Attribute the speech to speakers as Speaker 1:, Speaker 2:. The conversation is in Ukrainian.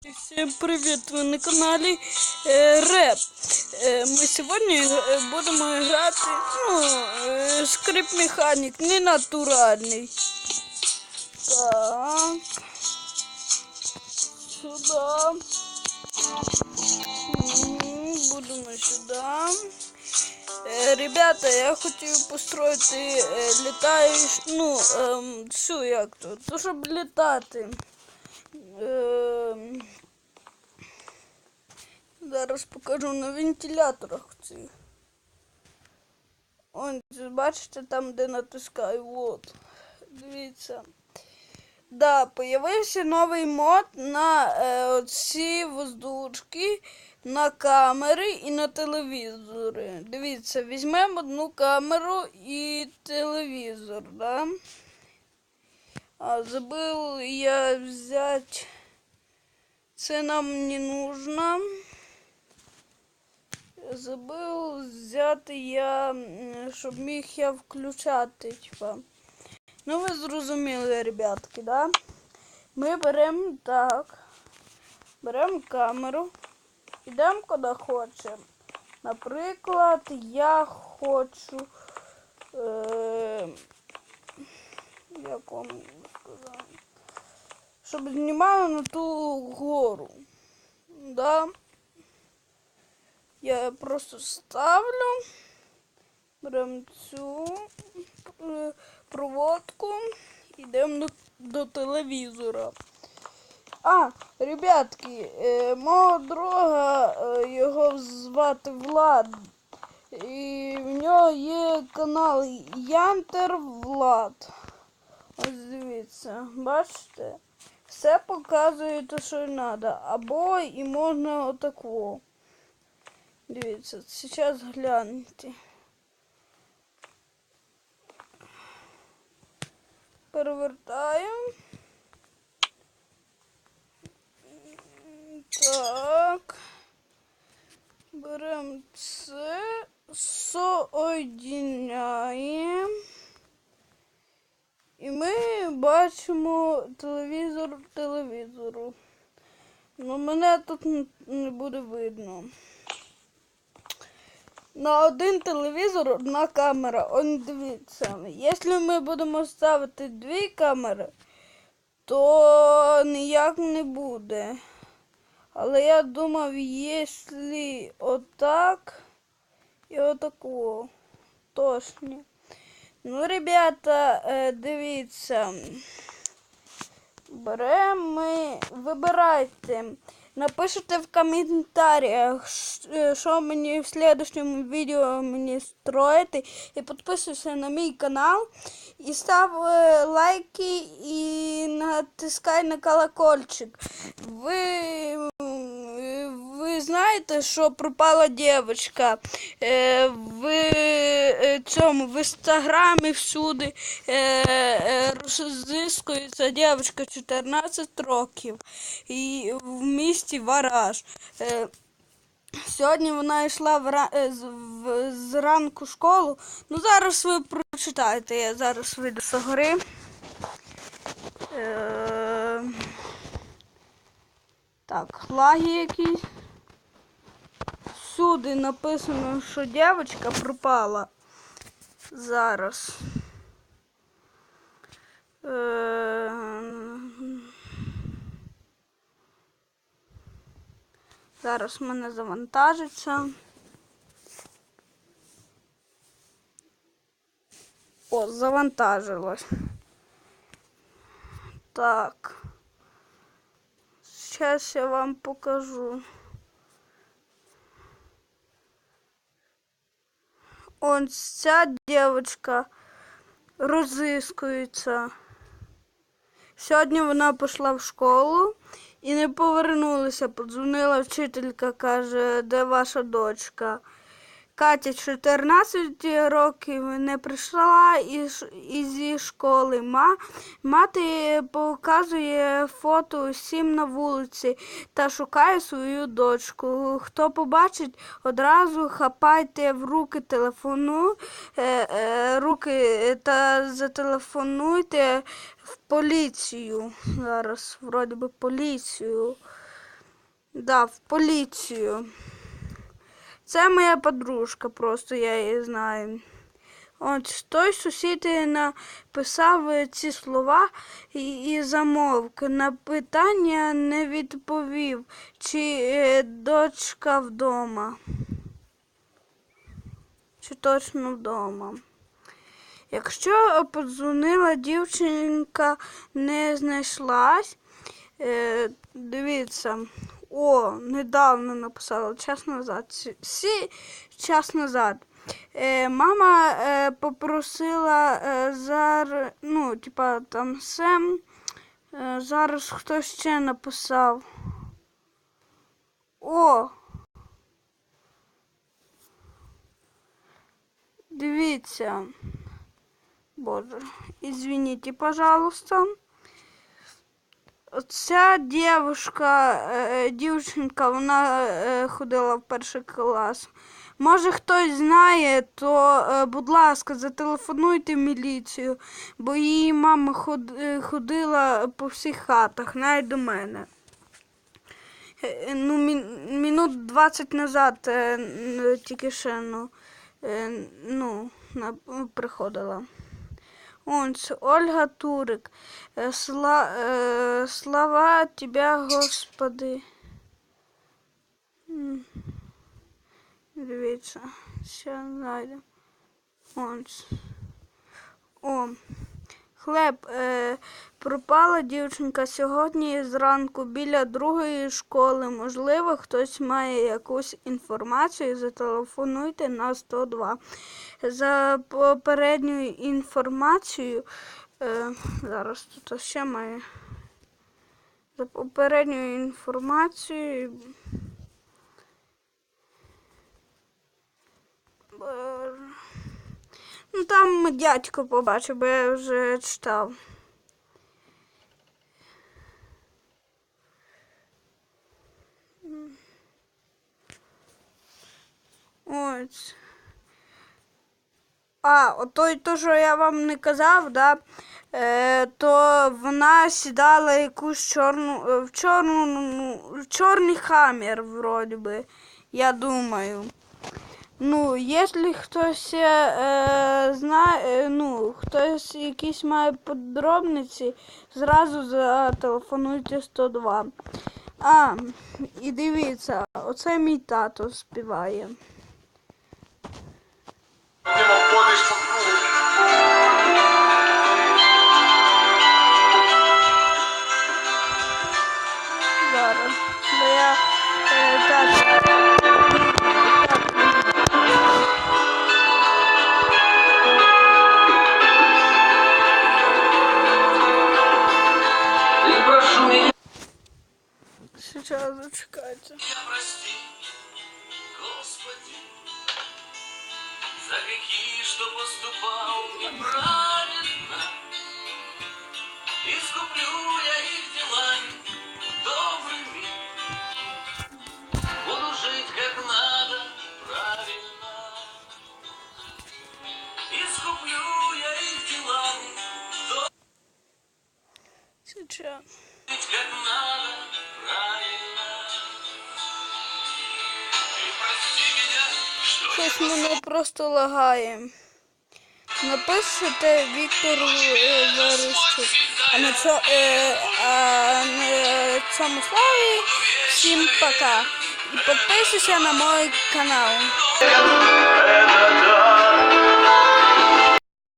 Speaker 1: Всем привет! Вы на канале Рэп. Мы сегодня будем играть, скрип механик, не натуральный. Так, сюда. Будемо сюда. Ребята, я хотів построїти як тут, щоб літати. Зараз покажу на вентиляторах цих. Ось, бачите, там, де натискаю, от. Дивіться. Да, появився новий мод на ці воздушки, на камери і на телевізори. Дивіться, візьмемо одну камеру і телевізор, да? Забыл я взять. Це нам не нужно. Забыл взяти я, щоб міг я включати, типа. Ну ви зрозуміли, ребятки, да? Ми беремо так. Беремо камеру. Йдемо куди хочемо. Наприклад, я хочу. Як вам сказати? Щоб знімали на ту гору. Да? Я просто ставлю. Беремо цю проводку. Йдемо до телевізора. Ребятки, мого друга, його звати Влад. І в нього є канал Янтер Влад. Ось дивіться, бачите? Все показує те, що треба. Або і можна отако. Дивіться, зараз гляньте. Перевертаємо. Так. Беремо це, соєдиняємо. І ми бачимо телевізору. Ну, мене тут не буде видно. На один телевізор одна камера. Он дивіться. Якщо ми будемо ставити дві камери, то ніяк не буде. Але я думав, якщо отак і отако, точно. Ну, ребята, дивіться. Беремо, вибирайте. Напишите в коментарях, що мені в следующем відео мені строїти. І підписуйся на мій канал. І став лайки і натискай на колокольчик. Ви знаєте, що пропала дівчинка в інстаграмі всюди розіскується дівчинка 14 років і в місті Вараж. Сьогодні вона йшла зранку в школу. Ну, зараз ви прочитаєте, я зараз вийду з гори. Так, лаги якісь. Всюди написано, що дівчинка пропала. Зараз. Зараз в мене завантажиться. О, завантажилось. Так. Зараз я вам покажу. Ось ця дівчинка розіскується. Сьогодні вона пішла в школу і не повернулася. Подзвонила вчителька, каже, де ваша дочка. Катя 14 років не прийшла зі школи. Мати показує фото усім на вулиці та шукає свою дочку. Хто побачить, одразу хапайте в руки телефону, та зателефонуйте в поліцію. Зараз, вроді би, поліцію. Да, в поліцію. Це моя подружка, просто я її знаю. От той сусід написав ці слова і замовк. На питання не відповів, чи дочка вдома. Чи точно вдома. Якщо подзвонила дівчинка, не знайшлась, дивіться, недавно написала, час назад, час назад. Мама попросила зараз хтось ще написав. Дивіться. Боже, извините, пожалуйста. Ця дівчинка, вона ходила в перший клас. Може хтось знає, то, будь ласка, зателефонуйте в міліцію, бо її мама ходила по всіх хатах, навіть до мене. Минут 20 назад тільки ще, приходила. Ольга Турик. Слава Тебя, Господи. Дивіться, ще знайду. Хлеб. Пропала дівчинка сьогодні зранку біля другої школи. Можливо, хтось має якусь інформацію, зателефонуйте на 102. За попередньою інформацією, зараз тут ще має. За попередньою інформацією, там дядько побачив, бо я вже читав. Ось. То, що я вам не казав, да, то вона сідала якусь в чорний хаммер, вроді би, я думаю. Якщо хтось знає, хтось якісь має подробниці, зразу зателефонуйте 102. І дивіться, оце мій тато співає. Зараз, бо я Сейчас зачекайте.
Speaker 2: Прости, Господи, за грехи, что поступал неправедно. Искуплю я их делами добрыми. Буду жить как надо, правильно. Искуплю я их делами
Speaker 1: Сейчас.
Speaker 2: жить как надо, правильно. И прости меня, что
Speaker 1: Щось мене просто лагає. Напишите Віктору Верещук. А на цьому слові всім пока. І підписуйся на мій канал.